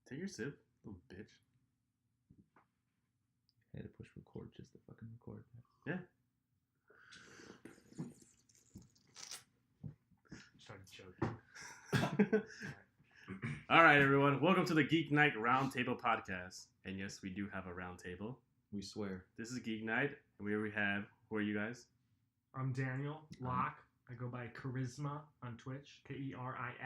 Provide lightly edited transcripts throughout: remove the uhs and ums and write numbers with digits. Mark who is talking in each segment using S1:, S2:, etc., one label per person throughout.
S1: Take your sip, little bitch.
S2: I had to push record just to fucking record that.
S1: Yeah.
S3: Started joking.
S1: All right, everyone. Welcome to the Geeknight Roundtable podcast. And yes, we do have a roundtable.
S2: We swear.
S1: This is Geeknight, and we have. Who are you guys?
S3: I'm Daniel Locke. I go by Charisma on Twitch. Kerizma.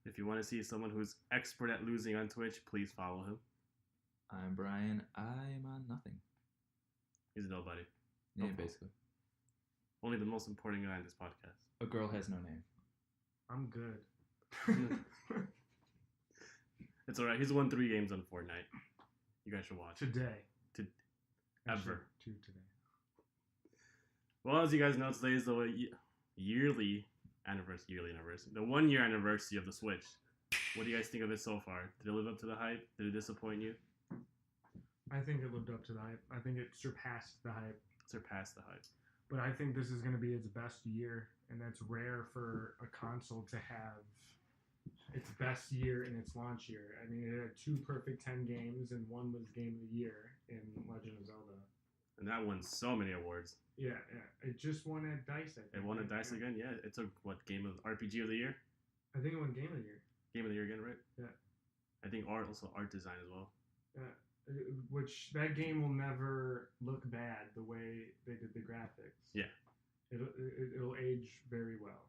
S1: If you want to see someone who's expert at losing on Twitch, please follow him.
S2: I'm Brian. I'm on nothing.
S1: He's a nobody.
S2: Yeah, basically.
S1: Only the most important guy in this podcast.
S2: A girl has no name.
S3: I'm good.
S1: It's alright. He's won 3 games on Fortnite. You guys should watch.
S3: Today.
S1: Ever.
S3: Two today.
S1: Well, as you guys know, today is the yearly anniversary. The 1 year anniversary of the Switch. What do you guys think of it so far? Did it live up to the hype? Did it disappoint you?
S3: I think it lived up to the hype. I think it surpassed the hype.
S1: Surpassed the hype.
S3: But I think this is going to be its best year, and that's rare for a console to have its best year in its launch year. I mean, it had 2 perfect 10 games, and 1 was Game of the Year in Legend of Zelda.
S1: And that won so many awards.
S3: Yeah. It just won at DICE, I think.
S1: It won at DICE again? Yeah. It took, Game of RPG of the Year?
S3: I think it won Game of the Year.
S1: Game of the Year again, right?
S3: Yeah.
S1: I think also art design as well.
S3: Yeah. Which, that game will never look bad the way they did the graphics.
S1: Yeah.
S3: It'll age very well.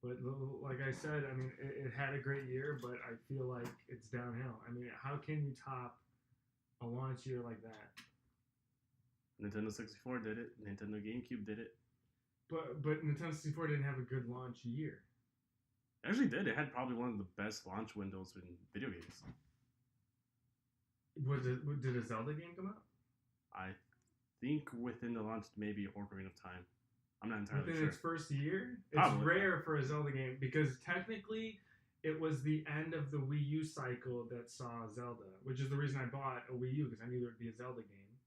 S3: But like I said, I mean, it had a great year, but I feel like it's downhill. I mean, how can you top a launch year like that?
S1: Nintendo 64 did it. Nintendo GameCube did it.
S3: But Nintendo 64 didn't have a good launch year.
S1: It actually did. It had probably one of the best launch windows in video games.
S3: Did a Zelda game come out?
S1: I think within the launch, maybe Ocarina of Time. I'm not entirely
S3: Within
S1: sure.
S3: its first year? It's
S1: Probably.
S3: rare for a Zelda game because technically it was the end of the Wii U cycle that saw Zelda, which is the reason I bought a Wii U because I knew there would be a Zelda game.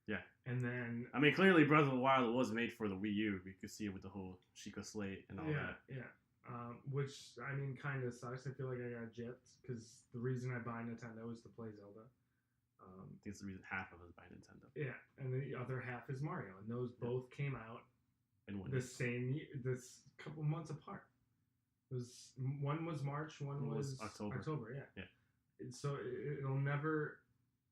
S1: Yeah.
S3: And then...
S1: I mean, clearly Breath of the Wild was made for the Wii U. We could see it with the whole Sheikah Slate and all that.
S3: Yeah. Which, I mean, kind of sucks. I feel like I got gypped because the reason I buy Nintendo is to play Zelda.
S1: I think it's the reason half of us buy Nintendo.
S3: Yeah, and the other half is Mario. And those both came out the same year, this couple months apart. One was March, one was October. Yeah. So it'll never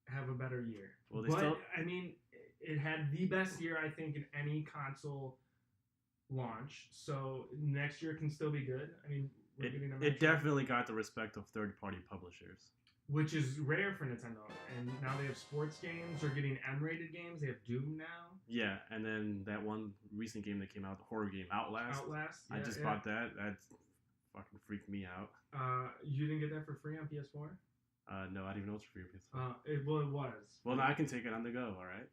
S3: have a better year.
S1: Well,
S3: I mean, it had the best year I think in any console launch. So next year can still be good. I mean,
S1: it definitely got the respect of third-party publishers,
S3: which is rare for Nintendo. And now they have sports games. They're getting M-rated games. They have Doom now.
S1: Yeah, and then that one recent game that came out, the horror game Outlast.
S3: Yeah,
S1: I just bought that. That fucking freaked me out.
S3: You didn't get that for free on PS4?
S1: No, I didn't even know it's free on PS4.
S3: It was.
S1: Well, now I can take it on the go, all right?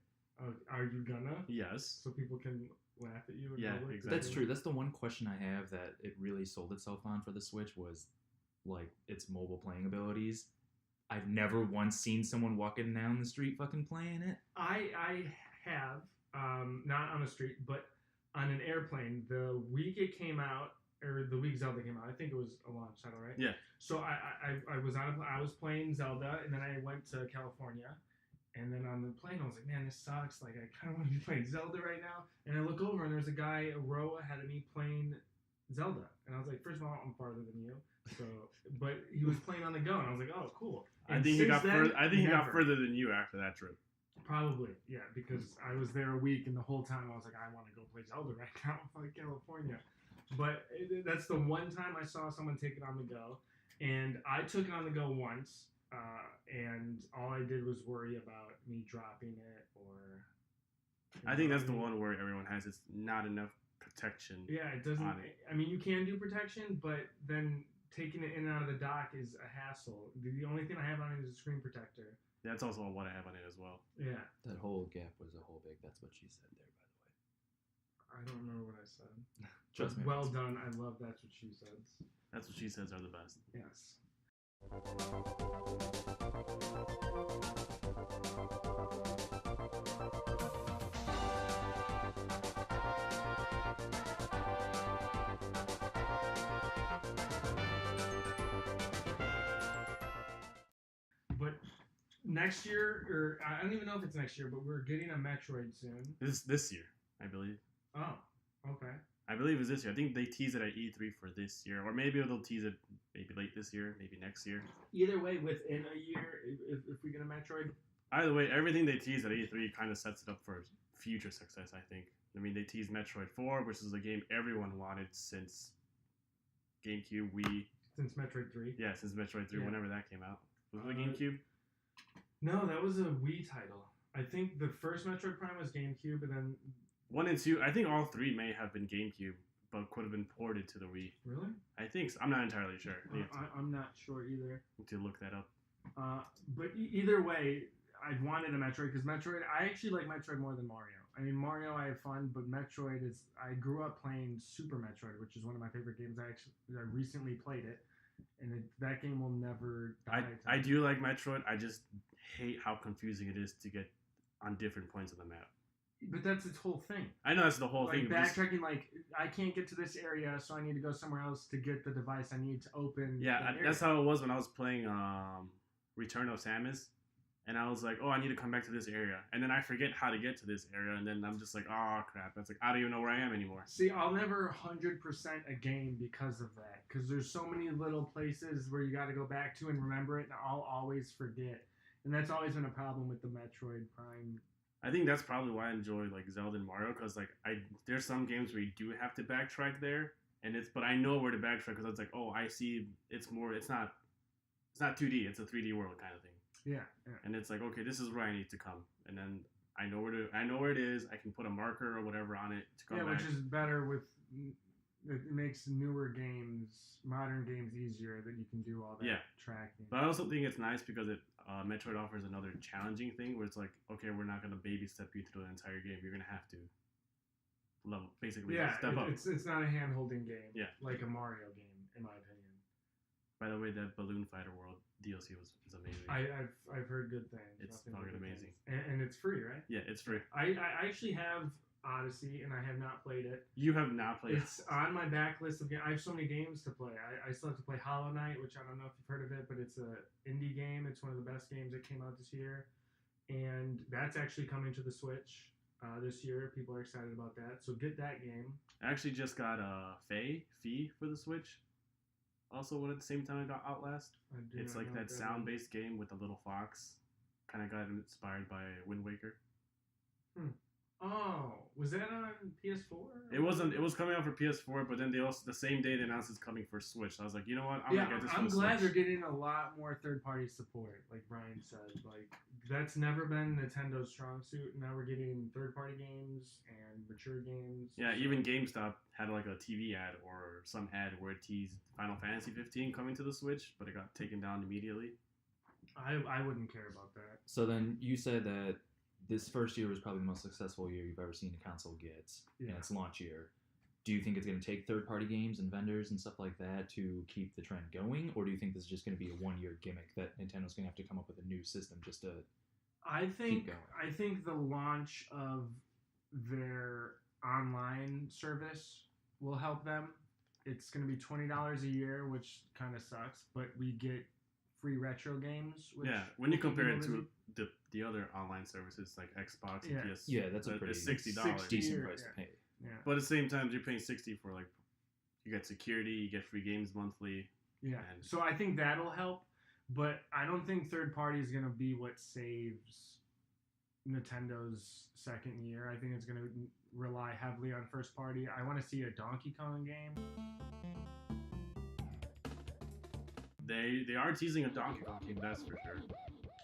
S3: Are you gonna?
S1: Yes.
S3: So people can laugh at you?
S1: Yeah, exactly.
S2: That's true. That's the one question I have that it really sold itself on for the Switch was, like, its mobile playing abilities. I've never once seen someone walking down the street fucking playing it.
S3: I have, not on the street, but on an airplane. The week it came out, or the week Zelda came out, I think it was a launch title, right?
S1: Yeah.
S3: So I was playing Zelda, and then I went to California, and then on the plane I was like, man, this sucks. Like, I kind of want to be playing Zelda right now. And I look over, and there's a guy a row ahead of me playing Zelda, and I was like, first of all, I'm farther than you. So, but he was playing on the go, and I was like, oh, cool. And
S1: I think he got further than you after that trip.
S3: Probably, yeah, because I was there a week, and the whole time I was like, I want to go play Zelda right now in fucking California. But that's the one time I saw someone take it on the go, and I took it on the go once, and all I did was worry about me dropping it or...
S1: I think that's the one where everyone has it's not enough protection.
S3: Yeah, it doesn't... I mean, you can do protection, but then taking it in and out of the dock is a hassle. The only thing I have on it is a screen protector.
S1: That's also what I have on it as well.
S3: Yeah.
S2: That whole gap was a whole big... That's what she said there, by the way.
S3: I don't remember what I said.
S2: Trust me.
S3: Well done. I love That's What She Says.
S1: That's What She Says are the best.
S3: Yes. next year, or I don't even know if it's next year, but we're getting a Metroid soon.
S1: This year, I believe.
S3: Oh, okay.
S1: I believe it's this year. I think they tease it at E3 for this year, or maybe they'll tease it maybe late this year, maybe next year.
S3: Either way, within a year, if we get a Metroid.
S1: Either way, everything they tease at E3 kind of sets it up for future success, I think. I mean, they teased Metroid 4, which is a game everyone wanted since GameCube, Wii.
S3: Since Metroid 3.
S1: Yeah, since Metroid 3,
S3: Yeah.
S1: whenever that came out. Was it the GameCube?
S3: No, that was a Wii title. I think the first Metroid Prime was GameCube, and then
S1: 1 and 2, I think all 3 may have been GameCube, but could have been ported to the Wii.
S3: really,
S1: I think so. I'm not entirely sure.
S3: I'm not sure either.
S1: Need to look that up.
S3: But either way, I wanted a Metroid because Metroid. I actually like Metroid more than Mario. I mean, Mario I have fun, but Metroid is. I grew up playing Super Metroid, which is one of my favorite games. I recently played it, and that game will never die.
S1: I do like Metroid. I just hate how confusing it is to get on different points of the map.
S3: But that's its whole thing.
S1: I know that's the whole
S3: Like
S1: thing.
S3: backtracking, like I can't get to this area, so I need to go somewhere else to get the device I need to open.
S1: Yeah, that's how it was when I was playing Return of Samus, and I was like, oh, I need to come back to this area, and then I forget how to get to this area, and then I'm just like, oh crap, that's like I don't even know where I am anymore.
S3: See, I'll never 100% a game because of that, because there's so many little places where you got to go back to and remember it, and I'll always forget, and that's always been a problem with the Metroid Prime.
S1: I think that's probably why I enjoy like Zelda and Mario, because like there's some games where you do have to backtrack there, but I know where to backtrack because it's like, oh, I see it's not 2D, it's a 3D world kind of thing.
S3: Yeah.
S1: And it's like, okay, this is where I need to come, and then I know where it is. I can put a marker or whatever on it to come back.
S3: Which is better with. It makes newer games, modern games, easier that you can do all that tracking.
S1: But I also think it's nice because Metroid offers another challenging thing where it's like, okay, we're not gonna baby step you through the entire game. You're gonna have to step up.
S3: It's not a hand holding game.
S1: Yeah.
S3: Like a Mario game, in my opinion.
S1: By the way, that Balloon Fighter World DLC is amazing.
S3: I've heard good things.
S1: It's fucking amazing.
S3: And it's free, right?
S1: Yeah, it's free.
S3: I actually have Odyssey, and I have not played it.
S1: You have not played
S3: it? It's on my back list of games. I have so many games to play. I still have to play Hollow Knight, which I don't know if you've heard of it, but it's an indie game. It's one of the best games that came out this year. And that's actually coming to the Switch this year. People are excited about that. So get that game.
S1: I actually just got Fee for the Switch. Also, at the same time I got Outlast. It's like that sound-based game with a little fox. Kind of got inspired by Wind Waker.
S3: Oh, was that on PS4?
S1: It wasn't. It was coming out for PS4, but then they also the same day they announced it's coming for Switch. So I was like, you know what? I'm gonna get this.
S3: I'm
S1: for
S3: glad
S1: Switch.
S3: they're getting a lot more third-party support, like Brian said. Like that's never been Nintendo's strong suit. Now we're getting third-party games and mature games.
S1: Yeah, even GameStop had like a TV ad or some ad where it teased Final Fantasy 15 coming to the Switch, but it got taken down immediately.
S3: I wouldn't care about that.
S2: So then you said that this first year was probably the most successful year you've ever seen a console get in its launch year. Do you think it's going to take third-party games and vendors and stuff like that to keep the trend going, or do you think this is just going to be a one-year gimmick that Nintendo's going to have to come up with a new system just to keep going?
S3: I think the launch of their online service will help them. It's going to be $20 a year, which kind of sucks, but we get free retro games. Which
S1: when you compare it to the other online services like Xbox and PS,
S2: that's a pretty
S1: $60
S2: decent price to pay.
S3: Yeah.
S1: But at the same time, you're paying $60 for like you get security, you get free games monthly.
S3: Yeah. So I think that'll help, but I don't think third party is going to be what saves Nintendo's second year. I think it's going to rely heavily on first party. I want to see a Donkey Kong game.
S1: They are teasing a Donkey Kong game, that's for sure.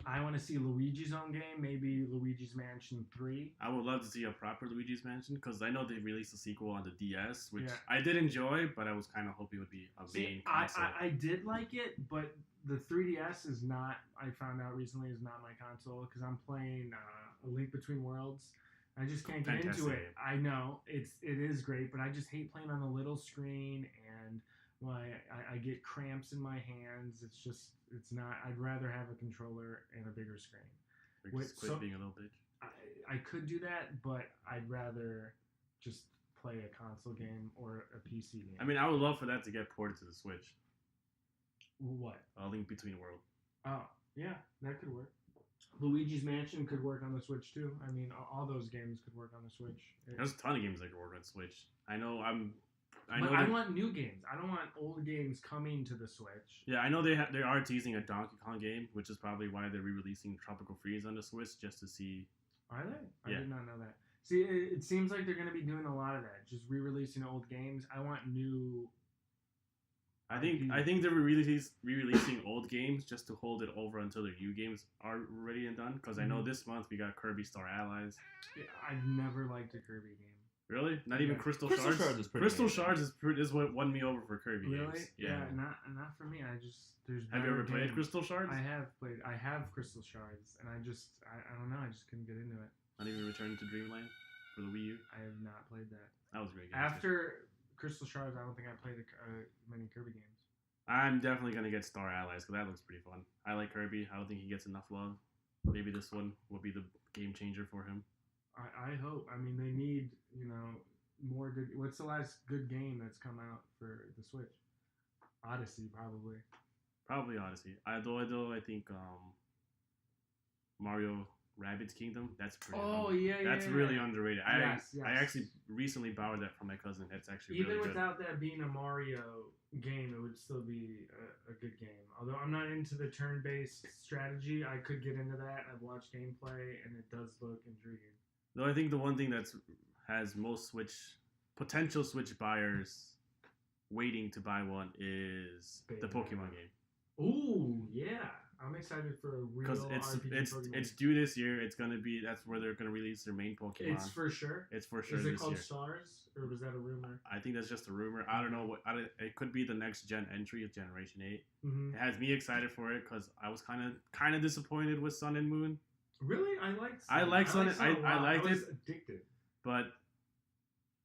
S3: I want to see Luigi's own game, maybe Luigi's Mansion 3.
S1: I would love to see a proper Luigi's Mansion because I know they released a sequel on the DS, which I did enjoy, but I was kind of hoping it would be a main console.
S3: I did like it, but the 3DS is not, I found out recently, is not my console because I'm playing A Link Between Worlds. I just can't get into it. I know, it is great, but I just hate playing on the little screen and I get cramps in my hands. It's not. I'd rather have a controller and a bigger screen.
S1: Quit being a little bitch.
S3: I could do that, but I'd rather just play a console game or a PC game.
S1: I mean, I would love for that to get ported to the Switch.
S3: What?
S1: A Link Between Worlds.
S3: Oh, yeah, that could work. Luigi's Mansion could work on the Switch too. I mean, all those games could work on the Switch.
S1: There's a ton of games that can work on Switch. I know.
S3: But I want new games. I don't want old games coming to the Switch.
S1: Yeah, I know they are teasing a Donkey Kong game, which is probably why they're re-releasing Tropical Freeze on the Switch just to see.
S3: Are they?
S1: Yeah.
S3: I did not know that. See, it seems like they're going to be doing a lot of that, just re-releasing old games. I want new.
S1: I think they're re-releasing old games just to hold it over until their new games are ready and done. Because I know this month we got Kirby Star Allies.
S3: Yeah, I've never liked a Kirby game.
S1: Really? Not even Crystal Shards?
S2: Shards is pretty
S1: Crystal
S2: amazing.
S1: Shards is what won me over for Kirby
S3: Really?
S1: games.
S3: Yeah. Not for me. There's.
S1: Have you ever
S3: better
S1: played
S3: games.
S1: Crystal Shards?
S3: I have Crystal Shards, and I don't know. I just couldn't get into it.
S1: Not even Return to Dreamland for the Wii U.
S3: I have not played that.
S1: That was a great game.
S3: After Crystal Shards, I don't think I played many Kirby games.
S1: I'm definitely gonna get Star Allies because that looks pretty fun. I like Kirby. I don't think he gets enough love. Maybe this one will be the game changer for him.
S3: I hope. I mean, they need more good. What's the last good game that's come out for the Switch? Odyssey, probably.
S1: Probably Odyssey. Although I think Mario Rabbids Kingdom. That's pretty. That's really underrated.
S3: Yes.
S1: I actually recently borrowed that from my cousin. It's actually
S3: Even
S1: really good.
S3: without that being a Mario game, it would still be a good game. Although I'm not into the turn-based strategy, I could get into that. I've watched gameplay, and it does look intriguing.
S1: Though I think the one thing that's has most potential Switch buyers waiting to buy one is the Pokemon game.
S3: Ooh, yeah. I'm excited for a real
S1: Because
S3: RPG Pokemon.
S1: it's due this year. It's gonna be that's where they're gonna release their main Pokemon.
S3: It's for sure.
S1: It's for sure
S3: Is it
S1: this
S3: called
S1: year.
S3: Stars, or was that a rumor?
S1: I think that's just a rumor. I don't know it could be the next gen entry of Generation 8.
S3: Mm-hmm.
S1: It has me excited for it because I was kind of disappointed with Sun and Moon.
S3: Really, I liked.
S1: I like Sun. I liked
S3: I was
S1: it,
S3: addicted.
S1: but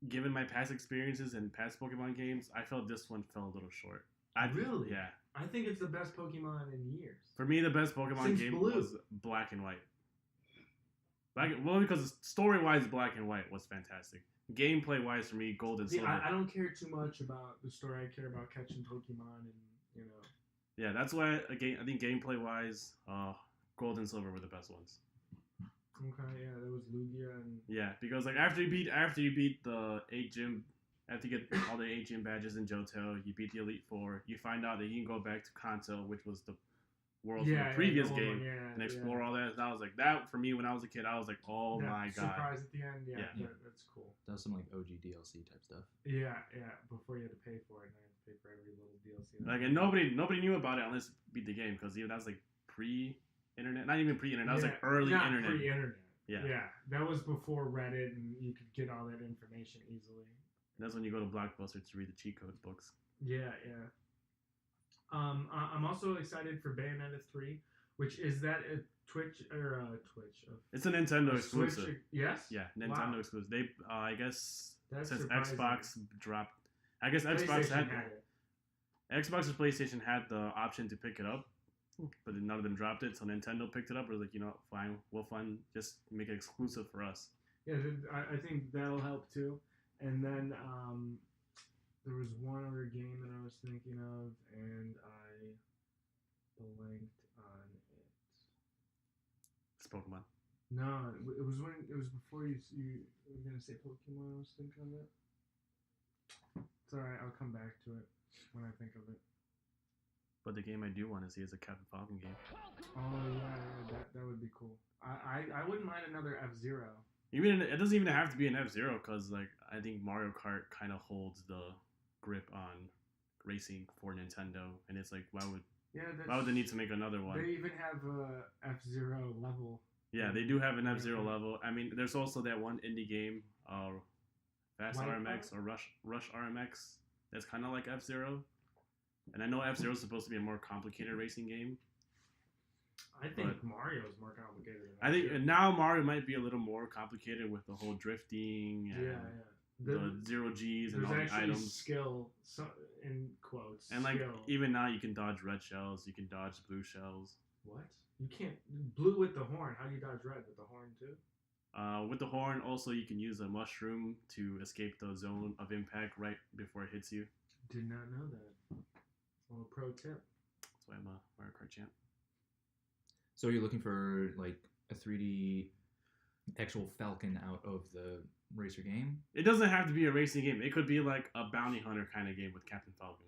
S1: given my past experiences and past Pokemon games, I felt this one fell a little short.
S3: Really?
S1: Yeah.
S3: I think it's the best Pokemon in years.
S1: For me, the best Pokemon
S3: Since
S1: game
S3: Blue.
S1: was Black and White. Because story-wise, Black and White was fantastic. Gameplay-wise, for me, Gold and
S3: See,
S1: Silver.
S3: I don't care too much about the story. I care about catching Pokemon and
S1: Yeah, that's why I think gameplay-wise, Gold and Silver were the best ones.
S3: Okay, yeah, there was Lugia and.
S1: Yeah, because like after you beat the 8 gym, after you get all the 8 gym badges in Johto, you beat the Elite Four. You find out that you can go back to Kanto, which was the world from the previous game, and explore all that. And I was like, that for me when I was a kid, I was like, oh my god!
S3: Surprise at the end,
S1: Yeah.
S3: that's cool.
S2: That was some like OG DLC type stuff.
S3: Yeah. Before you had to pay for it, and I had to pay for every little DLC.
S1: Like, and nobody knew about it unless you beat the game because that was like pre-internet, not even pre-internet. That was like early
S3: not
S1: internet.
S3: Pre-internet.
S1: Yeah.
S3: That was before Reddit, and you could get all that information easily.
S1: That's when you go to Blockbuster to read the cheat code books.
S3: Yeah. I'm also excited for Bayonetta 3, which is that a Twitch.
S1: It's a Nintendo exclusive.
S3: Switch, yes.
S1: Yeah, Nintendo
S3: Wow.
S1: exclusive. They, I guess,
S3: That's
S1: since
S3: surprising.
S1: Xbox dropped, I guess Xbox
S3: PlayStation
S1: had
S3: it.
S1: Xbox or PlayStation had the option to pick it up, but none of them dropped it. So Nintendo picked it up. It was like, fine, we'll just make it exclusive for us.
S3: Yeah, I think that'll help too. And then there was one other game that I was thinking of, and I blanked on it.
S1: It's Pokemon.
S3: No, it was before you were gonna say Pokemon. I was thinking of it. It's alright. I'll come back to it when I think of it.
S1: But the game I do want to see is a Captain Falcon game.
S3: Oh yeah, that would be cool. I wouldn't mind another F-Zero.
S1: Even it doesn't even have to be an F-Zero because like I think Mario Kart kind of holds the grip on racing for Nintendo, and it's like why would they need to make another one?
S3: They even have a F-Zero level.
S1: Yeah, they do have an F-Zero level. I mean, there's also that one indie game, Fast RMX or Rush RMX. That's kind of like F-Zero, and I know F-Zero is supposed to be a more complicated racing game.
S3: I think Mario's more complicated than that.
S1: I think now Mario might be a little more complicated with the whole drifting and the 0 Gs and all the items.
S3: Skill, in quotes.
S1: And like
S3: skill.
S1: even now you can dodge red shells, you can dodge blue shells.
S3: What? You can't blue with the horn. How do you dodge red with the horn too?
S1: With the horn, also you can use a mushroom to escape the zone of impact right before it hits you.
S3: Did not know that. Well, pro tip.
S1: That's why I'm a Mario Kart champ.
S2: So you're looking for like a 3D actual falcon out of the racer game?
S1: It doesn't have to be a racing game. It could be like a bounty hunter kind of game with Captain Falcon.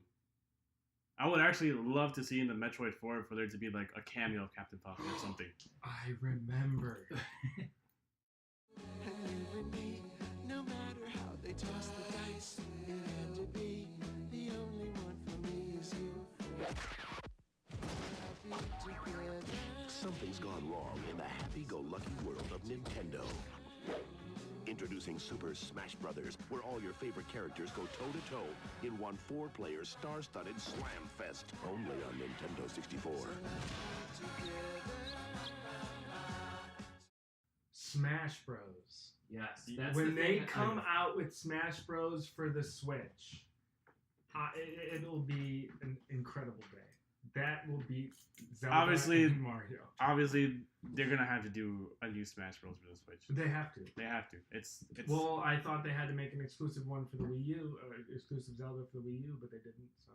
S1: I would actually love to see in the Metroid 4 for there to be like a cameo of Captain Falcon or something.
S3: I remember.
S4: No matter how they toss the dice, it had to be the only one for me is you.
S5: Something's gone wrong in the happy-go-lucky world of Nintendo. Introducing Super Smash Bros., where all your favorite characters go toe-to-toe in one 4-player star-studded slam fest. Only on Nintendo 64.
S3: Smash Bros.
S2: Yes.
S3: When they come out with Smash Bros. For the Switch, it'll be an incredible day. That will be Zelda and Mario.
S1: Obviously, they're gonna have to do a new Smash Bros. For the Switch.
S3: They have to.
S1: They have to. It's.
S3: Well, I thought they had to make an exclusive one for the Wii U, exclusive Zelda for the Wii U, but they didn't. So.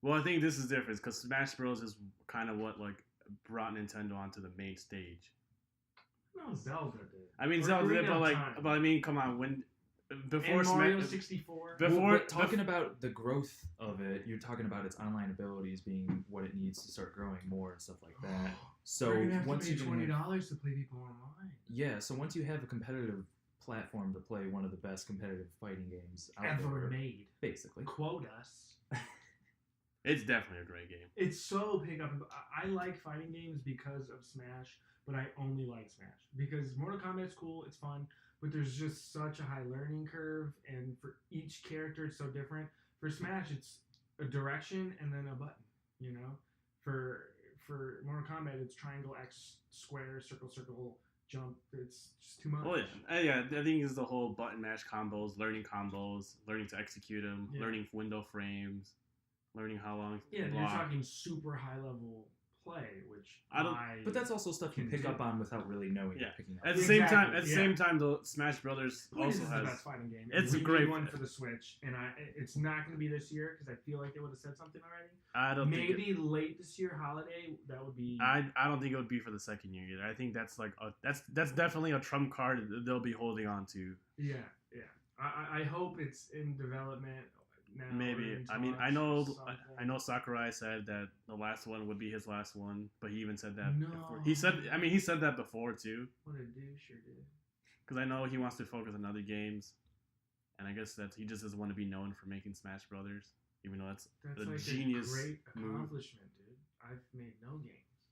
S1: Well, I think this is different because Smash Bros. Is kind of what like brought Nintendo onto the main stage.
S3: No, Zelda did.
S1: I mean, Zelda did, but I mean, come on, when before
S3: and Mario
S1: Smash
S3: 64.
S2: Before talking about the growth of it, you're talking about its online abilities being what it needs to start growing more and stuff like that. So once you
S3: pay $20 to play people online.
S2: Yeah, so once you have a competitive platform to play one of the best competitive fighting games out
S3: ever
S2: there,
S3: made,
S2: basically.
S3: Quote us.
S1: It's definitely a great game.
S3: It's so pick up. I like fighting games because of Smash, but I only like Smash because Mortal Kombat's cool. It's fun. But there's just such a high learning curve, and for each character, it's so different. For Smash, it's a direction and then a button, you know? For Mortal Kombat, it's triangle, X, square, circle, circle, jump. It's just too much.
S1: Oh, yeah. I think it's the whole button mash combos, learning to execute them, learning window frames, learning how long to
S3: Yeah,
S1: block.
S3: you're talking super high-level play, which
S2: But that's also stuff you pick up on without really knowing you're picking up.
S1: At the same time, the Smash Brothers also has
S3: the best fighting game.
S1: It's
S3: a
S1: great
S3: one for the Switch, and it's not going to be this year because I feel like they would have said something already.
S1: I don't think
S3: maybe late this year, holiday. That would be.
S1: I don't think it would be for the second year either. I think that's like that's definitely a trump card that they'll be holding on to.
S3: Yeah. I hope it's in development. Now,
S1: maybe. I mean, I know Sakurai said that the last one would be his last one, but he even said that before. He said that before too.
S3: What a douche, sure did.
S1: Because I know he wants to focus on other games, and I guess that he just doesn't want to be known for making Smash Brothers, even though that's a
S3: like
S1: genius
S3: a great
S1: move.
S3: accomplishment, dude. I've made no games,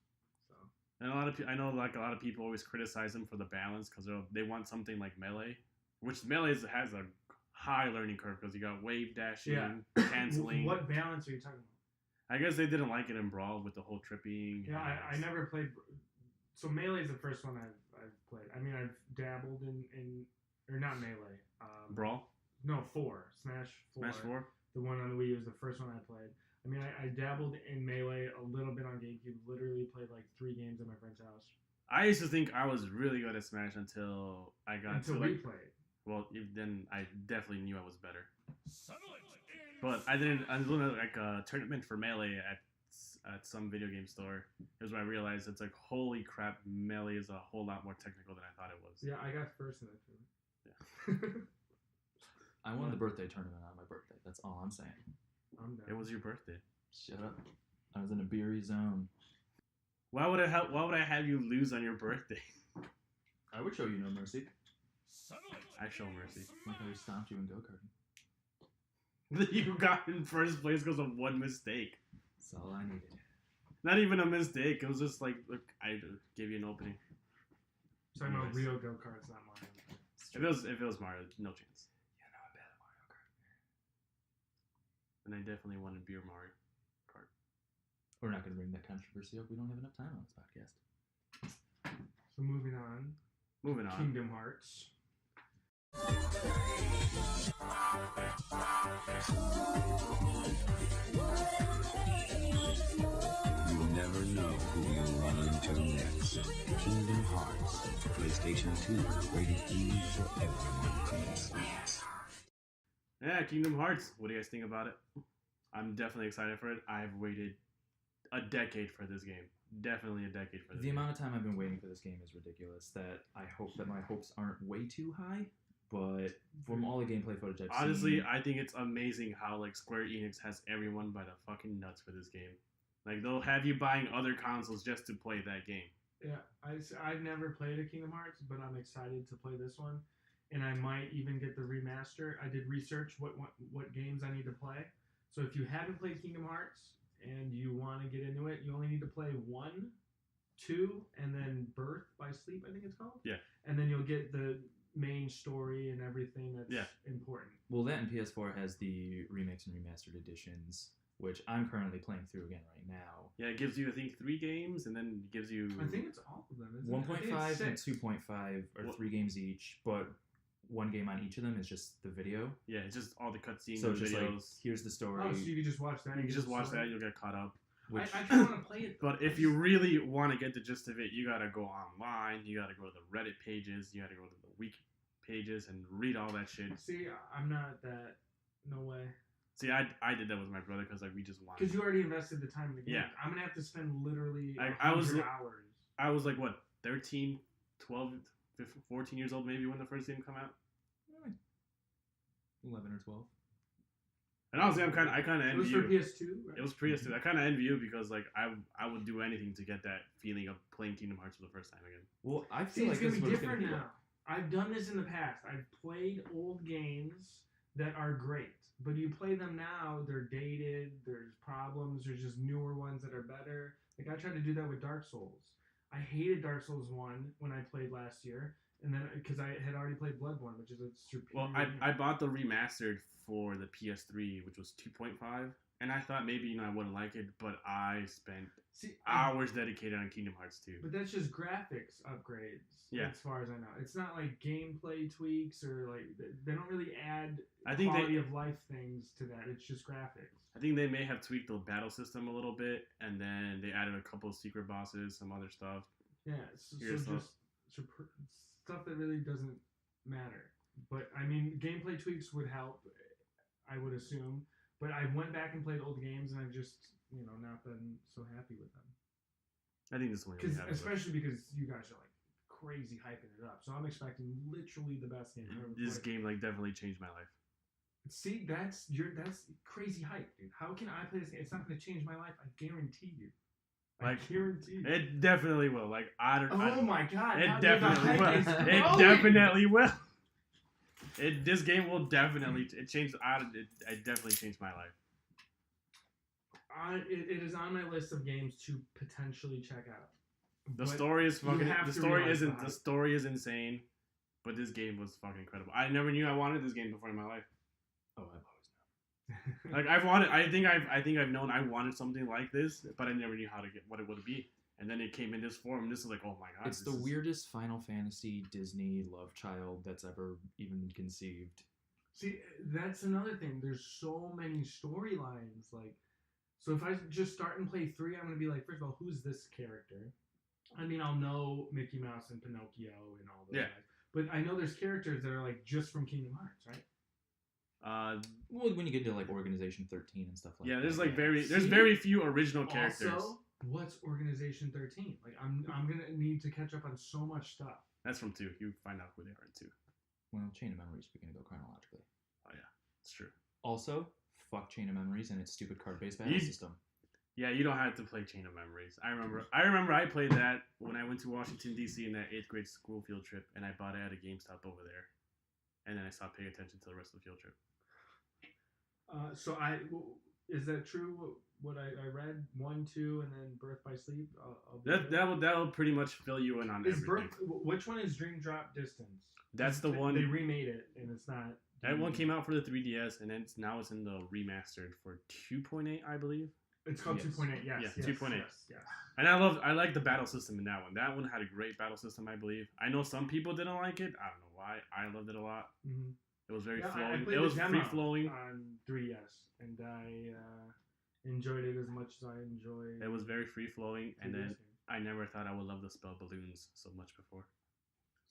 S3: so.
S1: And I know like a lot of people always criticize him for the balance because they want something like Melee, which Melee has a high learning curve because you got wave dashing, canceling.
S3: What balance are you talking about?
S1: I guess they didn't like it in Brawl with the whole tripping.
S3: Yeah, I never played. So Melee is the first one I've played. I mean, I've dabbled in or not Melee.
S1: Brawl?
S3: No, 4. Smash 4.
S1: Smash 4?
S3: The one on the Wii U was the first one I played. I mean, I dabbled in Melee a little bit on GameCube. Literally played like 3 games at my friend's house.
S1: I used to think I was really good at Smash until I got
S3: until
S1: to
S3: we
S1: like,
S3: played.
S1: Well, then I definitely knew I was better. But I was doing like a tournament for Melee at some video game store. Here's when I realized it's like, holy crap, Melee is a whole lot more technical than I thought it was.
S3: Yeah, I got first in that tournament. Yeah.
S2: I won the birthday tournament on my birthday. That's all I'm saying.
S3: I'm done.
S1: It was your birthday.
S2: Shut up. I was in a beery zone.
S1: Why would I have you lose on your birthday?
S2: I would show you no mercy.
S1: I show mercy.
S2: Like I stomped you in go-karting.
S1: You got in first place because of one mistake.
S2: That's all I needed.
S1: Not even a mistake. It was just like, look, I gave you an opening.
S3: Talking about real go-karts, not Mario.
S1: If it was Mario, no chance.
S2: Yeah, no, I'm bad at Mario Kart.
S1: And I definitely wanted beer Mario Kart.
S2: We're not going to bring that controversy up. We don't have enough time on this podcast.
S3: So moving on. Kingdom Hearts.
S6: You never know who you'll run into next. Kingdom Hearts, PlayStation 2, rated E for everyone, please.
S1: Yeah, Kingdom Hearts. What do you guys think about it? I'm definitely excited for it. I've waited a decade for this game. Definitely a decade for this
S2: The
S1: game.
S2: amount of time I've been waiting for this game is ridiculous. That I hope that my hopes aren't way too high. But from all the gameplay footage I've
S1: Honestly,
S2: seen,
S1: I think it's amazing how like Square Enix has everyone by the fucking nuts for this game. Like they'll have you buying other consoles just to play that game.
S3: Yeah, I've never played a Kingdom Hearts, but I'm excited to play this one, and I might even get the remaster. I did research what games I need to play. So if you haven't played Kingdom Hearts and you want to get into it, you only need to play 1, 2, and then Birth by Sleep, I think it's called.
S1: Yeah.
S3: And then you'll get the main story and everything that's important.
S2: well, that and PS4 has the remakes and remastered editions, which I'm currently playing through again right now.
S1: Yeah, it gives you I think 3 games, and then it gives you.
S3: I think it's all of them. Isn't it? I think
S2: 1.5
S3: it's
S2: and
S3: 6.
S2: 2.5 are
S1: Well-
S2: 3 games each, but 1 game on each of them is just the video.
S1: Yeah, it's just all the cutscenes
S2: So
S1: and
S2: it's just like,
S1: videos.
S2: here's the story.
S3: Oh, so you can just watch that.
S1: You can just watch
S3: story?
S1: that, you'll get caught up.
S3: I
S2: which,
S3: kind of want to play it.
S1: But if you really want to get the gist of it, you gotta go online. You gotta go to the Reddit pages. You gotta go to the wiki pages and read all that shit.
S3: See, I'm not that. No way.
S1: See, I did that with my brother because like we just wanted.
S3: Because you already invested the time in the game.
S1: Yeah.
S3: I'm gonna have to spend literally
S1: I was
S3: 100 hours.
S1: I was like what 13, 12, 15, 14 years old maybe when the first game came out.
S2: 11 or 12.
S1: And honestly, I kind of
S3: It
S1: envy
S3: was for
S1: you.
S3: PS2. Right?
S1: It was PS2. I kind of envy you because like I would do anything to get that feeling of playing Kingdom Hearts for the first time again.
S2: Well, I
S3: See,
S2: feel
S3: it's
S2: like
S3: gonna
S2: this
S3: be
S2: is what it's gonna
S3: different
S2: be.
S3: now. I've done this in the past. I've played old games that are great, but you play them now, they're dated. There's problems. There's just newer ones that are better. Like I tried to do that with Dark Souls. I hated Dark Souls 1 when I played last year, and then because I had already played Bloodborne, which is a superior.
S1: Well, I bought the remastered for the PS3, which was 2.5, and I thought maybe I wouldn't like it, but I spent hours dedicated on Kingdom Hearts 2.
S3: But that's just graphics upgrades.
S1: Yeah.
S3: As far as I know, it's not like gameplay tweaks or like they don't really add
S1: I think
S3: quality of life things to that. It's just graphics.
S1: I think they may have tweaked the battle system a little bit, and then they added a couple of secret bosses, some other stuff.
S3: Yeah. So
S1: Here's
S3: just stuff that really doesn't matter. But I mean, gameplay tweaks would help, I would assume. But I went back and played old games, and I've just not been so happy with them.
S1: I think this one.
S3: Because especially because you guys are like crazy hyping it up, so I'm expecting literally the best game I've ever
S1: This
S3: played.
S1: game like definitely changed my life.
S3: See, that's crazy hype, dude. How can I play this game? It's not going to change my life. I guarantee you. I guarantee you.
S1: It definitely will. Like I don't.
S3: Oh my god!
S1: It
S3: now the
S1: definitely
S3: hype
S1: will.
S3: is
S1: It
S3: growing.
S1: definitely will. This game will definitely. It changed. It definitely changed my life.
S3: It is on my list of games to potentially check out.
S1: The
S3: But
S1: story is
S3: you
S1: fucking.
S3: have
S1: The
S3: to
S1: story
S3: realize
S1: isn't.
S3: the
S1: The
S3: hype.
S1: story is insane, but this game was fucking incredible. I never knew I wanted this game before in my life.
S2: Oh, I've always known.
S1: Like I've wanted. I think I've known I wanted something like this, but I never knew how to get what it would be. And then it came in this form. And this is like, oh my god!
S2: It's the weirdest Final Fantasy Disney love child that's ever even been conceived.
S3: See, that's another thing. There's so many storylines. Like, so if I just start and play 3, I'm gonna be like, first of all, who's this character? I mean, I'll know Mickey Mouse and Pinocchio and all those guys, but I know there's characters that are like just from Kingdom Hearts, right?
S2: Well, when you get to like Organization 13 and stuff like that.
S1: Yeah, there's like there's
S3: See?
S1: very few original characters.
S3: Also, what's Organization 13? Like, I'm gonna need to catch up on so much stuff.
S1: That's from 2. You find out who they are in 2.
S2: Well, Chain of Memories, we're going to go chronologically.
S1: Oh yeah, it's true.
S2: Also, fuck Chain of Memories and its stupid card-based battle
S1: You-
S2: system.
S1: Yeah, you don't have to play Chain of Memories. I remember I played that when I went to Washington D.C. in that 8th grade school field trip, and I bought it at a GameStop over there, and then I stopped paying attention to the rest of the field trip.
S3: So is that true? What I read 1, 2, and then Birth by Sleep. I'll do it.
S1: That'll pretty much fill you in on
S3: Is
S1: everything.
S3: which one is Dream Drop Distance?
S1: That's the one.
S3: They remade it, and it's not.
S1: That one came out for the 3DS, and then now it's in the remastered for 2.8, I believe.
S3: It's called
S2: Yes.
S3: 2.8. Yes.
S1: Yeah,
S3: yes,
S1: 2.8.
S3: Yes.
S1: And I like the battle system in that one. That one had a great battle system, I believe. I know some people didn't like it. I don't know why. I loved it a lot.
S3: Mm-hmm.
S1: It was very
S3: Yeah, I
S1: flowing.
S3: played
S1: It
S3: the
S1: was
S3: demo
S1: free flowing.
S3: on 3DS, and I enjoyed it as much as I enjoyed.
S1: It was very free flowing, and
S3: 3DS
S1: then
S3: game.
S1: I never thought I would love the spell balloons so much before.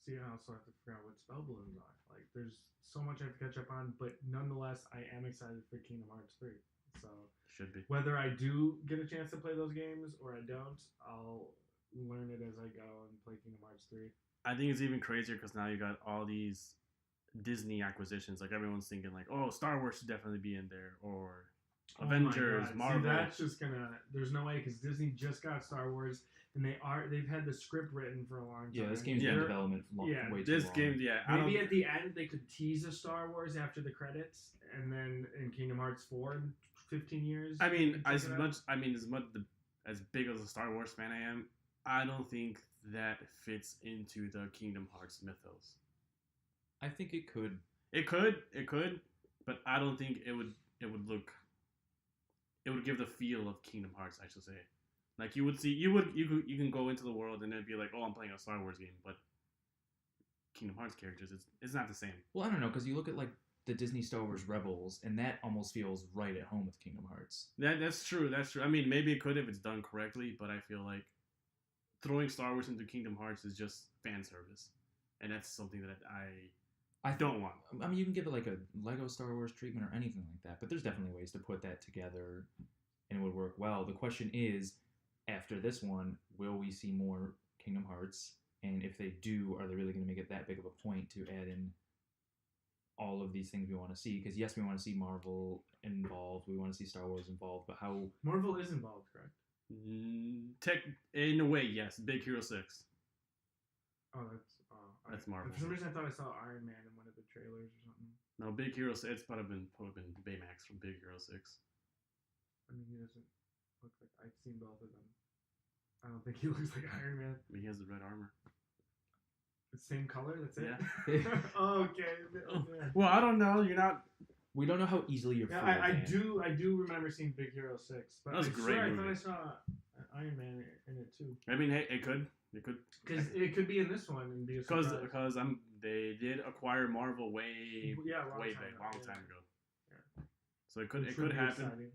S3: See, I also have to figure out what spell balloons are. Like, there's so much I have to catch up on, but nonetheless, I am excited for Kingdom Hearts 3. So
S1: Should be.
S3: whether I do get a chance to play those games or I don't, I'll learn it as I go and play Kingdom Hearts 3.
S1: I think it's even crazier because now you got all these Disney acquisitions. Like everyone's thinking, like, oh, Star Wars should definitely be in there, or Avengers,
S3: Oh my God.
S1: Marvel.
S3: See, that's just gonna. There's no way because Disney just got Star Wars, and they've had the script written for a long time.
S2: Yeah, this game's
S1: Yeah.
S2: been in development way too
S1: This
S2: long.
S1: game, yeah. I
S3: Maybe
S1: don't-
S3: at the end they could tease a Star Wars after the credits, and then in Kingdom Hearts 4 in 15 years.
S1: I mean,
S3: check
S1: as
S3: it out.
S1: much as big as a Star Wars fan I am, I don't think that fits into the Kingdom Hearts mythos.
S2: I think it could.
S1: It could, but I don't think it would look. It would give the feel of Kingdom Hearts, I should say. Like you can go into the world and it'd be like, oh, I'm playing a Star Wars game, but Kingdom Hearts characters, it's not the same.
S2: Well, I don't know, because you look at like the Disney Star Wars Rebels, and that almost feels right at home with Kingdom Hearts.
S1: That's true. That's true. I mean, maybe it could if it's done correctly, but I feel like throwing Star Wars into Kingdom Hearts is just fan service, and that's something that I don't want.
S2: I mean, you can give it like a Lego Star Wars treatment or anything like that, but there's definitely ways to put that together, and it would work well. The question is, after this one, will we see more Kingdom Hearts? And if they do, are they really going to make it that big of a point to add in all of these things we want to see? Because yes, we want to see Marvel involved, we want to see Star Wars involved, but how?
S3: Marvel is involved, correct?
S1: In a way, yes. Big Hero 6.
S3: Oh,
S1: That's Marvel.
S3: For some reason, I thought I saw Iron Man in one of the trailers or something.
S1: No, Big Hero 6. It's probably been Baymax from Big Hero 6.
S3: I mean, he doesn't look like. I've seen both of them. I don't think he looks like Iron Man.
S1: I mean, he has the red armor.
S3: The same color. That's it.
S1: Yeah.
S3: Okay. Yeah.
S1: Well, I don't know. You're not.
S2: We don't know how easily you're.
S3: Yeah,
S2: fooled,
S3: I
S2: Dan.
S3: do. I do remember seeing Big Hero 6, but
S1: That was
S3: I
S1: a great
S3: swear I
S1: movie.
S3: thought I saw Iron Man in it too.
S1: I mean, hey, it could.
S3: Because it could be in this one and be a surprise.
S1: Because they did acquire Marvel way
S3: long
S1: time ago.
S3: Yeah.
S1: So it could
S3: Which would be
S1: happen.
S3: exciting.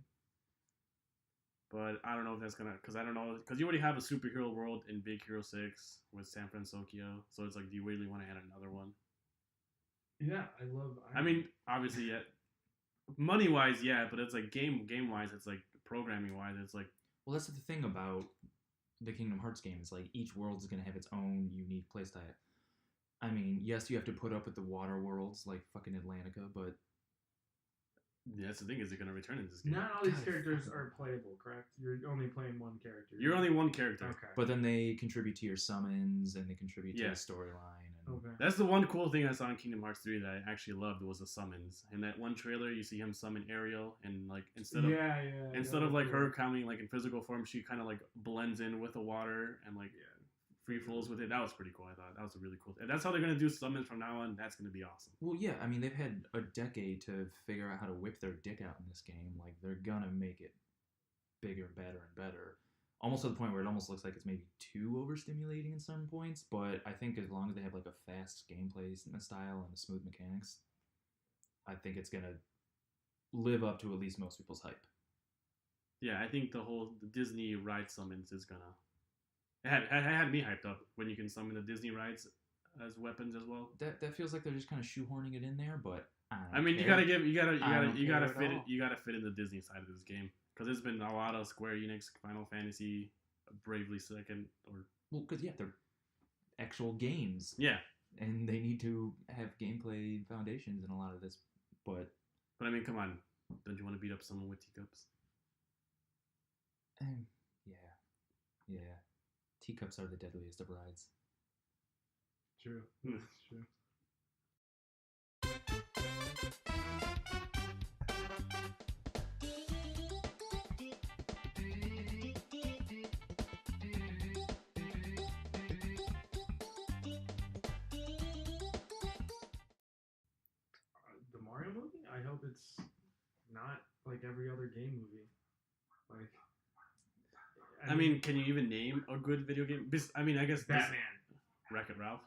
S1: But I don't know if that's gonna, because I don't know, because you already have a superhero world in Big Hero 6 with San Francisco, so it's like, do you really want to add another one?
S3: Yeah, I love.
S1: I mean, obviously, yeah, money wise, yeah, but it's like game wise, it's like programming wise, it's like,
S2: Well, that's the thing about the Kingdom Hearts game. It's like each world is going to have its own unique playstyle. I mean, yes, you have to put up with the water worlds like fucking Atlantica, but
S1: yeah, that's the thing, is it gonna return in this game?
S3: not all these
S2: God,
S3: characters
S2: fucking-
S3: are playable, correct? You're only playing one character.
S1: You're only one character.
S3: Okay.
S2: but then they contribute to your summons and they contribute to
S1: Yeah.
S2: the storyline. And
S3: Okay.
S1: That's the one cool thing I saw in Kingdom Hearts 3 that I actually loved, was the summons. In that one trailer, you see him summon Ariel, and like instead of like her coming like in physical form, she kind of like blends in with the water and like free flows with it. That was pretty cool. I thought that was a really cool. If that's how they're gonna do summons from now on, that's gonna be awesome.
S2: Well, yeah, I mean, they've had a decade to figure out how to whip their dick out in this game. Like, they're gonna make it bigger, better, and better. Almost to the point where it almost looks like it's maybe too overstimulating in some points, but I think as long as they have, like, a fast gameplay style and a smooth mechanics, I think it's gonna live up to at least most people's hype.
S1: Yeah, I think the Disney ride summons is gonna. It had me hyped up when you can summon the Disney rides as weapons as well.
S2: That feels like they're just kind of shoehorning it in there, but
S1: I mean, you
S2: care.
S1: gotta fit
S2: all.
S1: you gotta fit in the Disney side of this game, because there's been a lot of Square Enix, Final Fantasy, Bravely Second, or
S2: Well, because yeah, they're actual games,
S1: yeah.
S2: and they need to have gameplay foundations in a lot of this. But
S1: But I mean, come on, don't you want to beat up someone with teacups?
S2: yeah, teacups are the deadliest of rides.
S3: True.
S1: Hmm.
S3: That's true. The Mario movie? I hope it's not like every other game movie. Like,
S1: I mean, can you even name a good video game? I mean, I guess
S3: Batman.
S1: Wreck-It Ralph.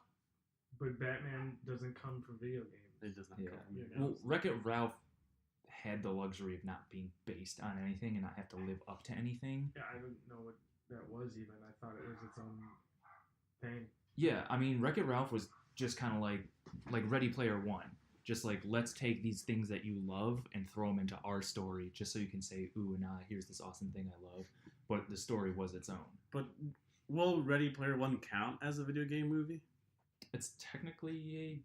S3: But Batman doesn't come from video games.
S1: It does not
S2: Yeah.
S1: come from
S3: Yeah.
S1: video
S2: Well,
S1: games.
S2: Wreck-It Ralph had the luxury of not being based on anything and not have to live up to anything.
S3: Yeah, I didn't know what that was even. I thought it was its own thing.
S2: Yeah, I mean, Wreck-It Ralph was just kind of like Ready Player One. Just like, let's take these things that you love and throw them into our story, just so you can say, ooh, nah, here's this awesome thing I love. But the story was its own.
S1: But will Ready Player One count as a video game movie?
S2: It's technically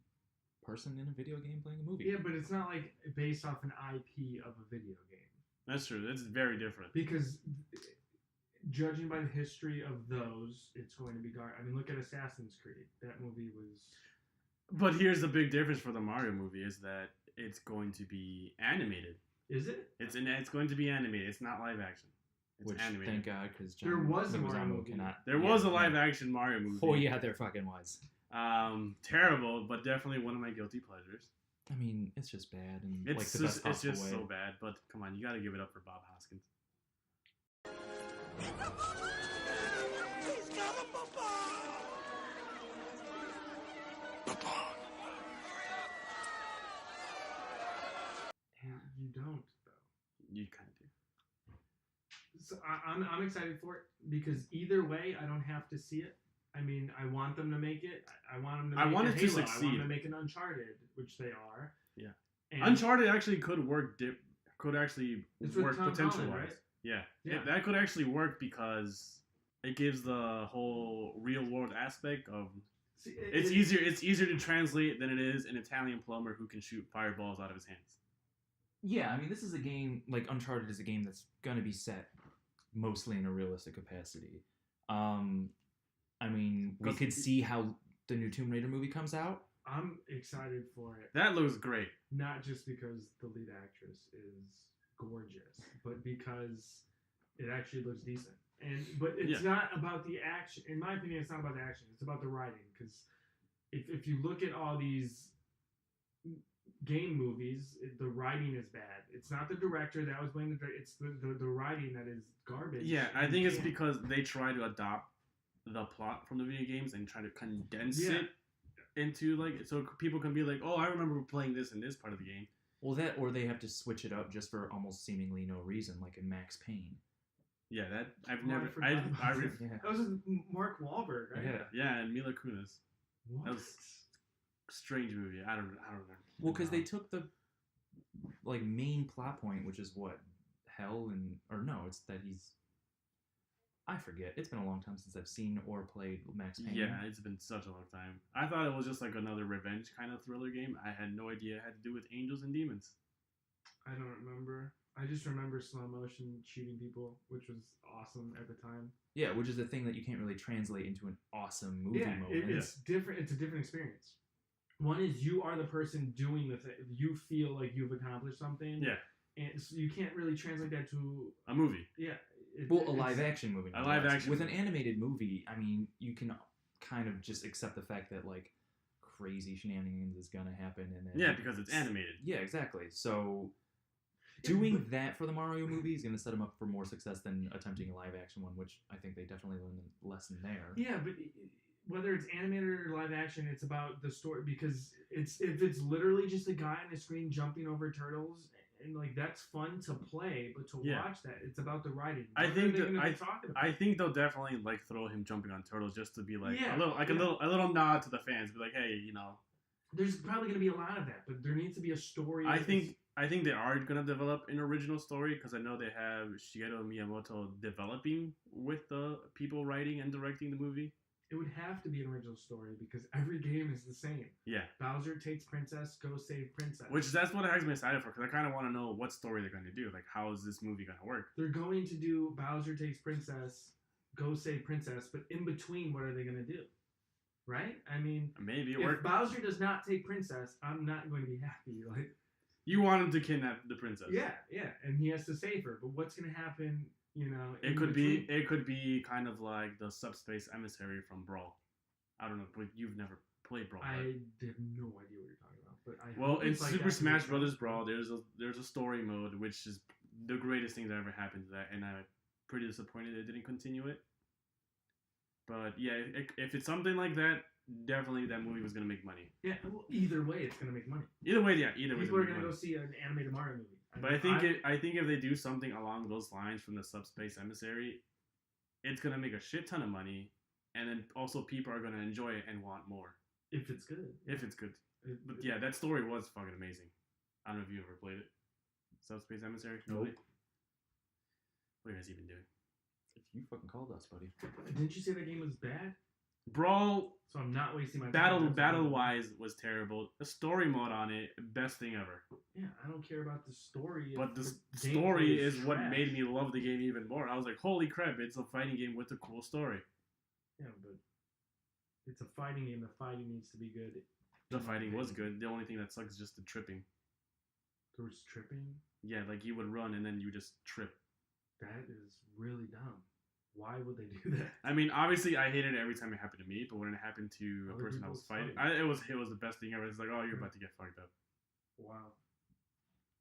S2: a person in a video game playing a movie.
S3: Yeah, but it's not like based off an IP of a video game.
S1: That's true. It's very different.
S3: Because judging by the history of those, it's going to be I mean, look at Assassin's Creed. That movie was...
S1: But here's the big difference for the Mario movie is that it's going to be animated.
S3: Is it?
S1: It's going to be animated. It's not live action. It's
S2: Which,
S1: animated.
S2: thank God, because
S3: There was a Mario movie.
S1: There was a live action Mario movie.
S2: Oh yeah, there fucking was.
S1: Terrible, but definitely one of my guilty pleasures.
S2: I mean, it's just bad and
S1: It's
S2: like the
S1: just,
S2: best possible way.
S1: so bad. But come on, you got to give it up for Bob Hoskins.
S4: He's got a papa!
S3: You don't, though.
S1: You kind of do.
S3: So I'm excited for it because either way, I don't have to see it. I mean, I want them to make it. I want them to make
S1: I want it to
S3: Halo. I
S1: succeed.
S3: want them to make an Uncharted, which they are.
S1: Yeah.
S3: And
S1: Uncharted actually could work. Could actually
S3: It's with
S1: work
S3: Tom
S1: potential
S3: Holland,
S1: wise.
S3: right?
S1: Yeah.
S3: Yeah.
S1: That could actually work because it gives the whole real world aspect of.
S3: See,
S1: It's easier. It's easier to translate than it is an Italian plumber who can shoot fireballs out of his hands.
S2: Yeah, I mean, this is a game, like, Uncharted is a game that's going to be set mostly in a realistic capacity. I mean, we could see how the new Tomb Raider movie comes out.
S3: I'm excited for it.
S1: That looks great.
S3: Not just because the lead actress is gorgeous, but because it actually looks decent. But it's not about the action. In my opinion, it's not about the action. It's about the writing. Because if you look at all these game movies, the writing is bad. It's not the director that was playing the director. It's the writing that is garbage.
S1: Yeah, I think it's
S3: can't-
S1: because they try to adopt the plot from the video games and try to condense
S3: Yeah.
S1: it into like so people can be like, oh, I remember playing this in this part of the game.
S2: Well, that, or they have to switch it up just for almost seemingly no reason, like in Max Payne.
S1: Yeah, that I've
S3: Oh, I
S1: never.
S3: forgot about that.
S2: Yeah.
S3: That was with Mark Wahlberg, right?
S2: Yeah.
S1: Yeah, and Mila Kunis.
S3: What?
S1: That was strange movie. I don't remember.
S2: Well, because they took the, like, main plot point, which is what? Hell and... Or no, it's that he's... I forget. It's been a long time since I've seen or played Max Payne.
S1: Yeah, it's been such a long time. I thought it was just like another revenge kind of thriller game. I had no idea it had to do with angels and demons.
S3: I don't remember. I just remember slow motion shooting people, which was awesome at the time.
S2: Yeah, which is a thing that you can't really translate into an awesome movie moment.
S3: It's different. It's a different experience. One is you are the person doing the thing. You feel like you've accomplished something.
S1: Yeah.
S3: And so you can't really translate that to
S1: A movie.
S3: yeah.
S2: Well, a live action movie.
S1: A live action
S2: With an
S1: movie.
S2: animated movie, I mean, you can kind of just accept the fact that, like, crazy shenanigans is going to happen. And then
S1: Yeah, because it's animated.
S2: Yeah, exactly. So doing that for the Mario movie is going to set them up for more success than attempting a live action one, which I think they definitely learned a lesson there.
S3: Yeah, but whether it's animated or live action, it's about the story because if it's literally just a guy on the screen jumping over turtles. And like that's fun to play, but to watch that, it's about the writing.
S1: I think
S3: that
S1: I think they'll definitely like throw him jumping on turtles just to be like
S3: Yeah,
S1: a little nod to the fans, be like, hey, you know.
S3: There's probably going to be a lot of that, but there needs to be a story.
S1: I think they are gonna develop an original story because I know they have Shigeru Miyamoto developing with the people writing and directing the movie.
S3: it would have to be an original story because every game is the same.
S1: Yeah,
S3: Bowser takes princess, go save princess.
S1: that's what has me excited for because I kind of want to know what story they're going to do. Like, how is this movie going to work?
S3: They're going to do Bowser takes princess, go save princess, but in between, what are they going to do? Right? I mean,
S1: Maybe it
S3: if
S1: worked.
S3: Bowser does not take princess, I'm not going to be happy. Like,
S1: You want him to kidnap the princess?
S3: yeah, and he has to save her. But what's going to happen? You know,
S1: It
S3: in
S1: could
S3: between?
S1: be. It could be kind of like the subspace emissary from Brawl. I don't know, but you've never played Brawl.
S3: I
S1: right?
S3: have no idea what you're talking about. But I
S1: Well,
S3: hope
S1: in
S3: it's like
S1: Super
S3: that
S1: Smash
S3: because
S1: Brothers Brawl, there's a story mode which is the greatest thing that ever happened to that, and I'm pretty disappointed they didn't continue it. But yeah, if it's something like that, definitely that movie was gonna make money.
S3: Yeah, well, either way, it's gonna make money.
S1: Either way, yeah, either way,
S3: People are
S1: it's
S3: gonna
S1: gonna
S3: go
S1: make money.
S3: see an animated Mario movie.
S1: But I think if they do something along those lines from the subspace emissary, it's gonna make a shit ton of money, and then also people are gonna enjoy it and want more
S3: if it's good.
S1: if it's good. But yeah, that story was fucking amazing. I don't know if you ever played it. Subspace Emissary?
S2: Nope.
S1: What are you guys even doing?
S2: You fucking called us, buddy.
S3: Didn't you say the game was bad?
S1: Brawl,
S3: So I'm not wasting my time.
S1: battle-wise was terrible. The story mode on it, best thing ever.
S3: Yeah, I don't care about the story.
S1: But the
S3: gameplay
S1: story is what
S3: trash.
S1: made me love the game even more. I was like, holy crap, it's a fighting game with a cool story.
S3: Yeah, but it's a fighting game. The fighting needs to be good.
S1: The fighting was good. The only thing that sucks is just the tripping.
S3: There was tripping.
S1: Yeah, like you would run and then you just trip.
S3: That is really dumb. Why would they do that?
S1: I mean, obviously, I hated it every time it happened to me, but when it happened to a
S3: Other
S1: person I
S3: people,
S1: was
S3: it's
S1: fighting,
S3: fine.
S1: it was the best thing ever. It's like, oh, you're about to get fucked up.
S3: Wow.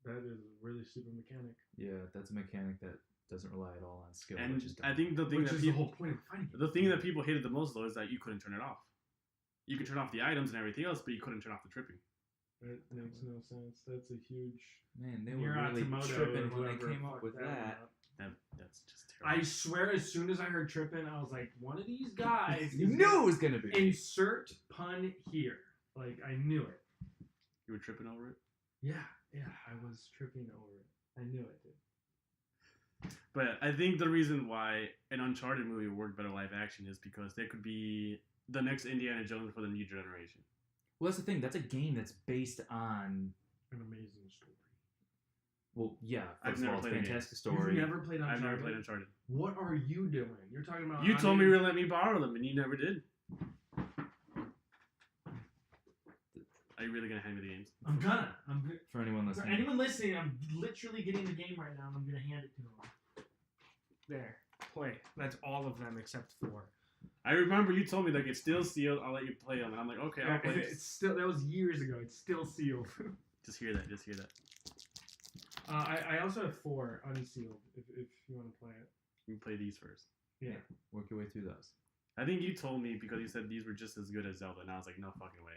S3: That is a really stupid mechanic.
S2: Yeah, that's a mechanic that doesn't rely at all on skill.
S1: And
S2: which is dumb.
S1: I think the thing
S3: Which
S1: that
S3: is the
S1: people,
S3: whole point of fighting games.
S1: the thing that people hated the most though is that you couldn't turn it off. You could turn off the items and everything else, but you couldn't turn off the tripping.
S3: That makes no sense. That's a huge.
S2: Man, they were
S3: Nier
S2: really
S3: Automata or
S2: tripping when they
S3: whoever
S2: came up
S3: fucked
S2: with that.
S3: up.
S1: That's just terrible.
S3: I swear, as soon as I heard tripping, I was like, one of these guys.
S2: You
S3: is
S2: knew
S3: gonna
S2: it was gonna be.
S3: Insert pun here. Like, I knew it.
S1: You were tripping over it.
S3: Yeah, I was tripping over it. I knew it, dude.
S1: But I think the reason why an Uncharted movie worked better live action is because they could be the next Indiana Jones for the new generation.
S2: Well, that's the thing. That's a game that's based on.
S3: An amazing story.
S2: Well, yeah.
S1: I've
S2: First of
S1: never
S2: all,
S1: played the game.
S2: fantastic story.
S3: You've never played Uncharted?
S1: I've never played Uncharted.
S3: What are you doing? You're talking about.
S1: You told me you were letting me borrow them, and you never did. Are you really gonna hand me the games?
S3: I'm gonna.
S2: For anyone
S3: For
S2: listening,
S3: anyone listening, I'm literally getting the game right now, and I'm gonna hand it to them. There, play. That's all of them except 4.
S1: I remember you told me like it's still sealed. I'll let you play them. And I'm like, okay, I'll play.
S3: It's still. That was years ago. It's still sealed.
S1: Just hear that. Just hear that.
S3: I also have 4 unsealed. If you want to play it.
S1: You play these first.
S3: Yeah.
S2: work your way through those.
S1: I think you told me because you said these were just as good as Zelda, and I was like, no fucking way.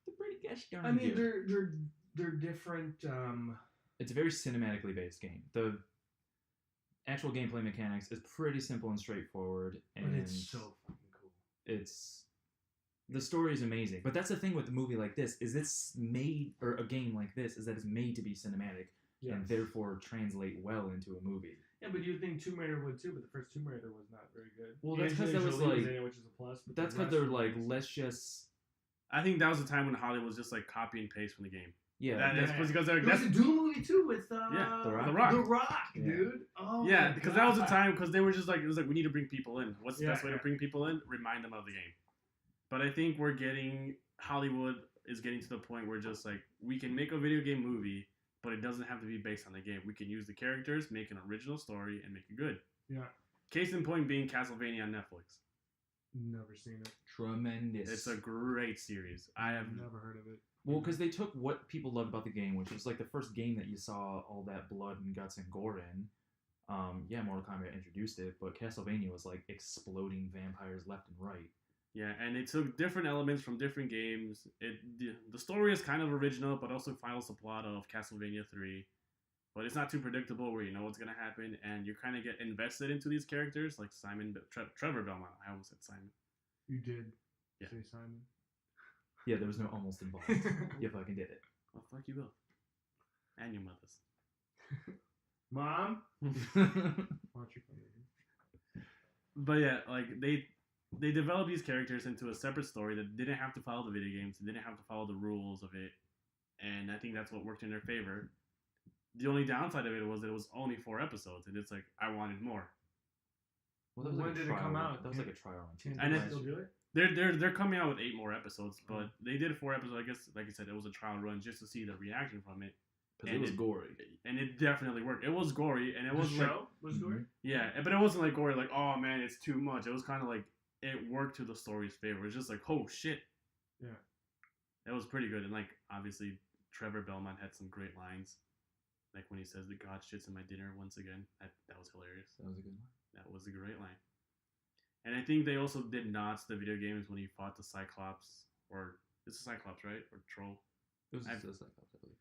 S2: They're pretty gosh darn
S3: I mean,
S2: good.
S3: they're different.
S2: It's a very cinematically based game. The actual gameplay mechanics is pretty simple and straightforward, and
S3: But it's so fucking cool.
S2: it's the story is amazing. But that's the thing with a movie like this is it's made, or a game like this is that it's made to be cinematic and therefore translate well into a movie.
S3: Yeah, but you'd think Tomb Raider would too, but the first Tomb Raider was not very good.
S2: Well, that's 'cause
S3: Angelina
S2: that was
S3: Jolie
S2: like-
S3: in it, which is a plus. But
S2: That's
S3: the
S2: because
S3: rest
S2: they're
S3: was-
S2: like, let's just
S1: I think that was the time when Hollywood was just like copy and paste from the game.
S2: yeah.
S1: That's
S3: Yeah.
S1: because
S3: There was
S1: that's
S3: a Doom movie too with
S2: The Rock.
S1: The
S3: The Rock,
S2: Yeah.
S3: dude. Oh,
S1: yeah,
S3: my
S1: because that was the
S3: God.
S1: time because they were just like it was like we need to bring people in. What's the
S3: Yeah,
S1: best way to
S3: yeah.
S1: bring people in? Remind them of the game. But I think Hollywood is getting to the point where just like we can make a video game movie, but it doesn't have to be based on the game. We can use the characters, make an original story, and make it good.
S3: Yeah,
S1: Case in point being Castlevania on Netflix.
S3: never seen it.
S2: Tremendous.
S1: It's a great series. I have
S3: never heard of it.
S2: Well, because they took what people loved about the game, which was like the first game that you saw all that blood and guts and gore in. Yeah, Mortal Kombat introduced it, but Castlevania was like exploding vampires left and right.
S1: Yeah, and it took different elements from different games. The story is kind of original, but also follows the plot of Castlevania 3. But it's not too predictable where you know what's going to happen, and you kind of get invested into these characters, like Trevor Belmont. I almost said Simon.
S3: You did
S1: Yeah.
S3: say Simon.
S2: Yeah, there was no almost involved. You fucking did it.
S1: Well, fuck you both. And your mothers.
S3: Mom, watch your phone.
S1: But yeah, like they developed these characters into a separate story that didn't have to follow the video games, didn't have to follow the rules of it, and I think that's what worked in their favor. The only downside of it was that it was only 4 episodes, and it's like I wanted more.
S2: Well, that was
S3: When
S2: like a
S3: did it
S2: trial
S3: come
S2: run.
S3: out?
S2: That was like a trial run.
S3: Can
S1: And
S3: you
S1: it's-
S3: still do it?
S1: They're coming out with 8 more episodes, but they did 4 episodes. I guess, like I said, it was a trial run just to see the reaction from it,
S2: Because it was gory.
S1: and it definitely worked. It was gory, and it
S3: The
S1: was like
S3: show was gory.
S1: yeah, but it wasn't like gory, like oh man, it's too much. It was kind of like it worked to the story's favor. It was just like oh shit,
S3: Yeah.
S1: it was pretty good, and like obviously Trevor Belmont had some great lines, like when he says the God shits in my dinner once again. That was hilarious.
S2: That was a good one.
S1: That was a great line. And I think they also did nods the video games when he fought the Cyclops, or it's a Cyclops, right? Or Troll.
S2: It was
S1: I've-
S2: just like that, I believe.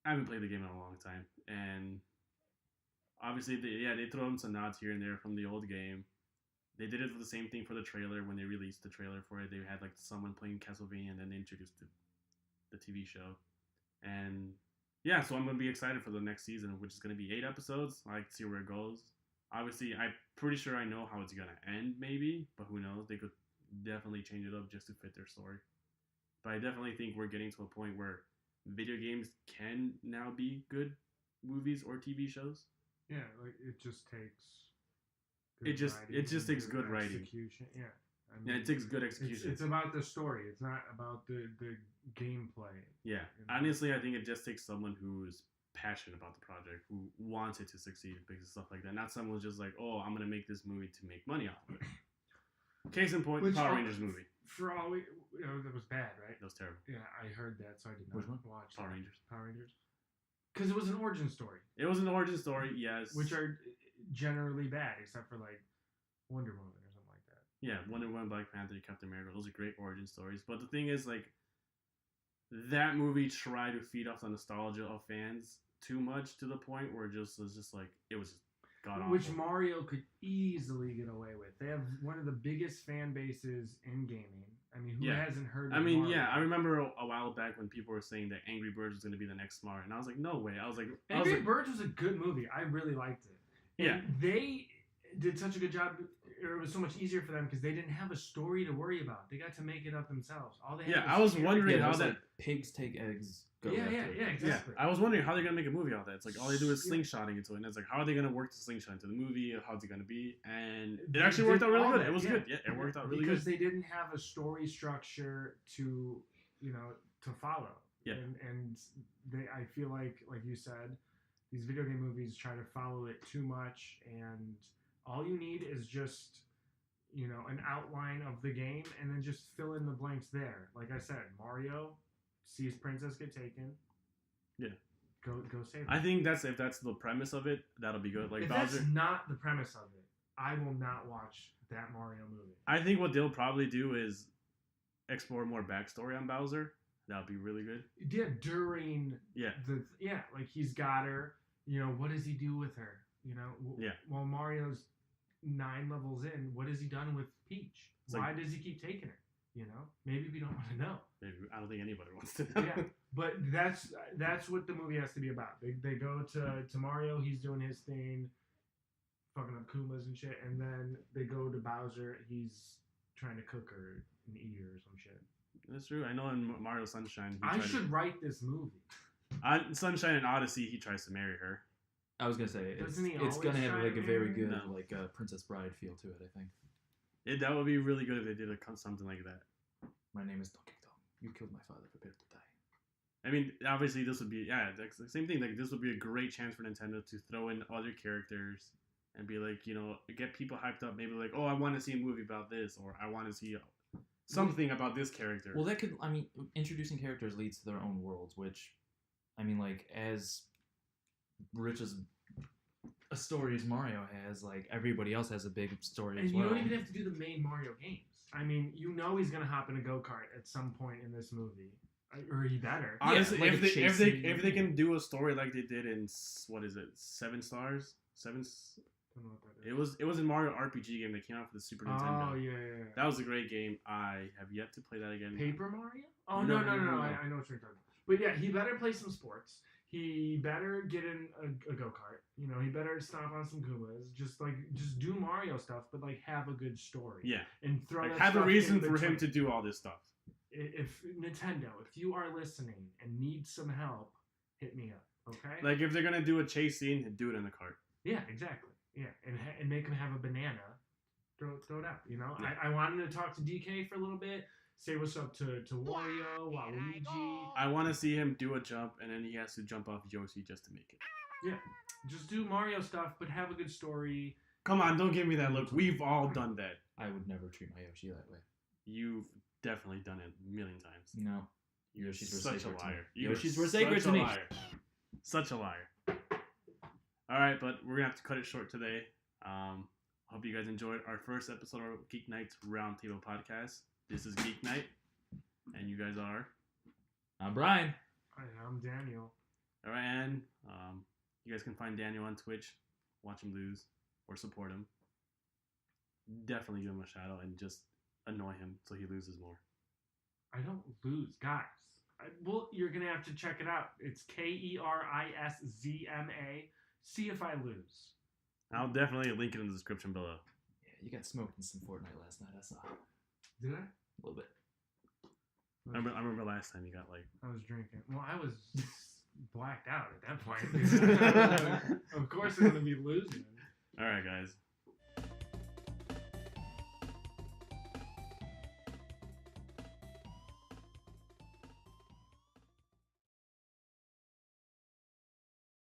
S1: I haven't played the game in a long time, and obviously, they throw in some nods here and there from the old game. They did it for the same thing for the trailer when they released the trailer for it. They had like someone playing Castlevania, and then they introduced the TV show. And yeah, so I'm gonna be excited for the next season, which is gonna be 8 episodes. I like to see where it goes. Obviously, I'm pretty sure I know how it's gonna end, maybe, but who knows? They could definitely change it up just to fit their story. But I definitely think we're getting to a point where video games can now be good movies or TV shows.
S3: Yeah, like it just takes.
S1: It just takes good writing.
S3: Execution. Yeah. I
S1: Yeah, it takes good execution.
S3: It's about the story. It's not about the gameplay.
S1: Yeah, honestly, I think it just takes someone who's passionate about the project, who wants it to succeed, because stuff like that. Not someone who's just like, oh, I'm gonna make this movie to make money off of it. Case in point,
S3: Which,
S1: Power Rangers movie.
S3: For all we, that was bad, right?
S1: That was terrible.
S3: Yeah, I heard that, so I did not
S2: Which one?
S3: watch
S1: Power
S3: that.
S1: Rangers.
S3: Power Rangers. Because it was an origin story,
S1: It was an origin story, yes.
S3: which are generally bad, except for like Wonder Woman or something like that.
S1: Yeah, Wonder Woman, Black Panther, Captain America. Those are great origin stories. But the thing is, like, that movie tried to feed off the nostalgia of fans too much to the point where it was just like, it was just god awful.
S3: Which Mario could easily get away with. They have one of the biggest fan bases in gaming. I mean, who
S1: Yeah.
S3: hasn't heard
S1: I
S3: of
S1: mean,
S3: Mario?
S1: yeah, I remember a while back when people were saying that Angry Birds was going to be the next Mario, and I was like, no way. I was like,
S3: Angry Birds was a good movie. I really liked it.
S1: Yeah.
S3: And they did such a good job. It was so much easier for them because they didn't have a story to worry about. They got to make it up themselves. All they had
S1: Yeah, I was
S3: scary
S1: wondering
S2: Yeah,
S1: how
S2: how
S1: that.
S2: like pigs take eggs. Go
S3: Yeah,
S2: after
S3: yeah,
S2: it.
S3: yeah, exactly.
S1: Yeah, I was wondering how they're gonna make a movie out of that. It's like all they do is
S3: Yeah.
S1: slingshotting into it, and it's like how are they gonna work the slingshot into the movie? How's it gonna be? And it
S3: They
S1: actually worked
S3: did
S1: out really
S3: all
S1: good.
S3: that,
S1: It was
S3: yeah.
S1: good. Yeah, it worked out really
S3: because
S1: good.
S3: they didn't have a story structure to, to follow.
S1: Yeah.
S3: And I feel like you said, these video game movies try to follow it too much, and all you need is just, an outline of the game, and then just fill in the blanks there. Like I said, Mario sees Princess get taken.
S1: Yeah.
S3: Go save her.
S1: I think if that's the premise of it, that'll be good. Like
S3: if
S1: Bowser.
S3: that's not the premise of it, I will not watch that Mario movie.
S1: I think what they'll probably do is explore more backstory on Bowser. That'll be really good.
S3: Yeah, during
S1: Yeah.
S3: like he's got her. What does he do with her?
S1: Yeah.
S3: While Mario's 9 levels in, what has he done with Peach?
S1: It's
S3: Why does he keep taking her? Maybe we don't want to know.
S1: Maybe, I don't think anybody wants to know.
S3: Yeah, but that's what the movie has to be about. They go to Mario, he's doing his thing, fucking up Kumas and shit, and then they go to Bowser, he's trying to cook her and eat her or some shit.
S1: That's true. I know in Mario Sunshine,
S3: I should write this movie.
S1: On Sunshine and Odyssey, he tries to marry her.
S2: I was gonna say it's
S3: Doesn't he
S2: gonna
S3: always
S2: have
S3: try
S2: like
S3: to
S2: a very
S3: marry
S2: good
S1: her? No.
S2: like Princess Bride feel to it. I think.
S1: That would be really good if they did something like that.
S2: My name is Donkey Kong. You killed my father. Prepare to die.
S1: I mean, obviously, this would be it's the same thing. Like, this would be a great chance for Nintendo to throw in other characters and be like, get people hyped up. Maybe like, oh, I want to see a movie about this, or I want to see something about this character.
S2: Well, that could. I mean, introducing characters leads to their own worlds, which, I mean, like as rich as a story as Mario has, like everybody else has a big story
S3: And
S2: as
S3: you
S2: well.
S3: don't even have to do the main Mario games. I mean, he's gonna hop in a go-kart at some point in this movie, or he better.
S1: Honestly,
S2: like a
S1: if
S2: chase
S1: they
S2: scene.
S1: can do a story like they did in what is it, 7 Stars?
S3: Don't know what that is.
S1: It was in Mario RPG game that came out for the Super Nintendo.
S3: Oh yeah.
S1: That was a great game. I have yet to play that again.
S3: Paper Mario? Oh
S1: No,
S3: no.
S1: no, no.
S3: I know what you're talking about. But yeah, he better play some sports. He better get in a go-kart. He better stomp on some Goombas. Just do Mario stuff, but have a good story.
S1: Yeah,
S3: And throw
S1: like
S3: that
S1: have a
S3: stuff
S1: reason
S3: in
S1: for him
S3: between.
S1: to do all this stuff.
S3: If Nintendo, if you are listening and need some help, hit me up. Okay.
S1: Like if they're gonna do a chase scene, do it in the cart.
S3: Yeah, exactly. Yeah, and make him have a banana. Throw it out.
S1: Yeah.
S3: I wanted to talk to DK for a little bit. Say what's up to Wario, Waluigi.
S1: I want to see him do a jump, and then he has to jump off Yoshi just to make it.
S3: Yeah, just do Mario stuff, but have a good story.
S1: Come on, don't give me that look. We've all done that.
S2: I would never treat my Yoshi that way.
S1: You've definitely done it a million times.
S2: No.
S1: You're
S2: Yoshi's were
S1: such a
S2: sacred to me.
S1: liar. You
S2: Yoshi's
S1: are
S2: were sacred
S1: such
S2: to
S1: a
S2: me.
S1: liar. Such a liar. All right, but we're gonna have to cut it short today. Hope you guys enjoyed our first episode of Geek Night's Roundtable podcast. This is Geek Night, and you guys are.
S2: I'm Brian.
S3: I'm Daniel.
S1: All right, and you guys can find Daniel on Twitch, watch him lose, or support him. Definitely give him a shout out and just annoy him so he loses more.
S3: I don't lose, guys. Well, you're gonna have to check it out. It's KERISZMA. See if I lose.
S1: I'll definitely link it in the description below.
S2: Yeah, you got smoked in some Fortnite last night. I saw a
S3: Did I?
S2: little bit.
S1: I remember last time you got like.
S3: I was drinking. Well, I was blacked out at that point. Of course, I'm gonna be losing.
S1: All right, guys.